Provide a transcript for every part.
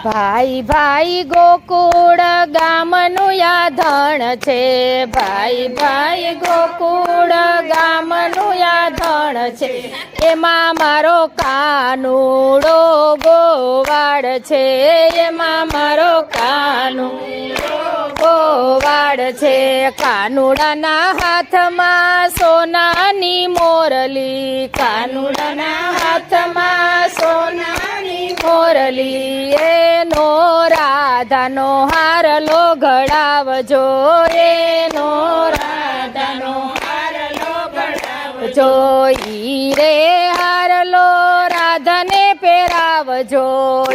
ભાઈ ભાઈ ગોકુળ ગામનું યાધણ છે, ભાઈ ભાઈ ગોકુળ ગામનું યાધણ છે, એમાં મારો કાનુડો ગોવાળ છે, એમાં મારો કાનુડો ગોવાળ છે. કાનુડાના હાથમાં સોનાની મોરલી, કાનુડાના હાથમાં સોનાની મોરલી, એનો રાધાનો હારલો ઘડાવજો, એનો રાધાનો હારલો ઘડાવજો, ઈ રે હારલો રાધાને પહેરાવજો,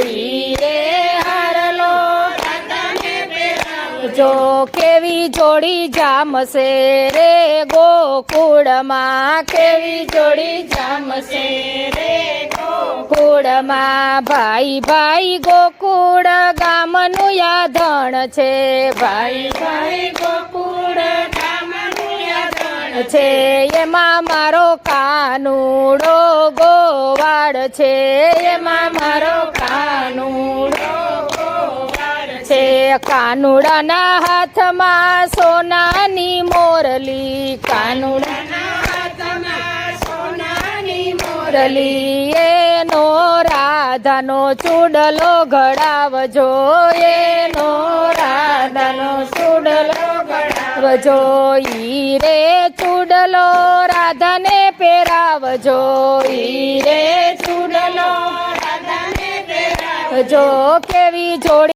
ઈ રે હારલો રાધાને પહેરાવજો. કેવી જોડી જામશે રે ગોકુળમાં, કેવી જોડી જામશે રે ગોકુળમાં. ભાઈ ભાઈ ગોકુળ ગામનું યાધણ છે, ભાઈ ભાઈ ગોકુળ ગામનું યાધણ છે, એમાં મારો કાનુડો ગોવાળ છે, એમાં મારો કાનુડો ગોવાળ છે. કાનુડાના હાથમાં સોનાની મોરલી, કાનુડાના હાથમાં સોનાની મોરલી, એનો રાધાનો ચૂડલો ઘડાવજો, એનો રાધાનો ચૂડલો ઘડાવજો, ઈ રે ચૂડલો રાધાને પહેરાવજો, ઈ રે ચૂડલો રાધાને પહેરાવજો. કેવી જોડી